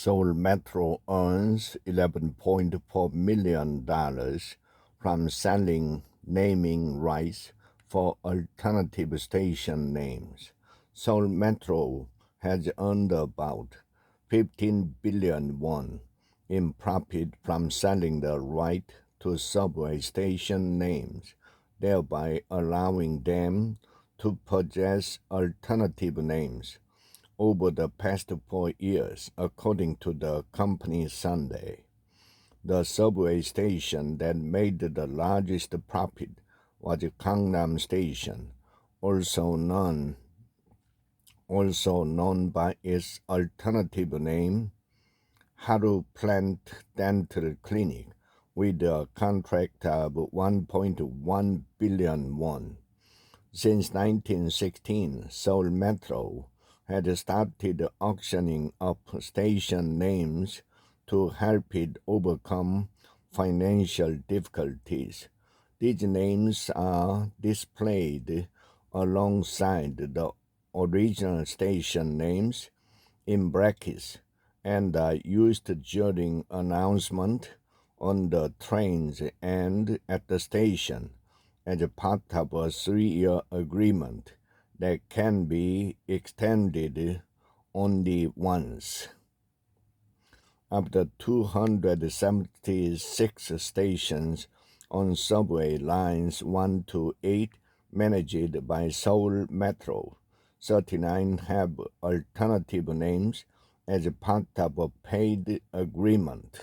Seoul Metro earns $11.4 million from selling naming rights for alternative station names. Seoul Metro has earned about 15 billion won in profit from selling the right to subway station names, thereby allowing them to possess alternative names over the past 4 years, according to the company Sunday. The subway station that made the largest profit was Gangnam Station, also known by its alternative name, Haru Plant Dental Clinic, with a contract of 1.1 billion won. Since 1916, Seoul Metro had started auctioning off station names to help it overcome financial difficulties. These names are displayed alongside the original station names in brackets and are used during announcement on the trains and at the station as a part of a 3-year agreement that can be extended only once. Of the 276 stations on subway lines 1 to 8 managed by Seoul Metro, 39 have alternative names as a part of a paid agreement.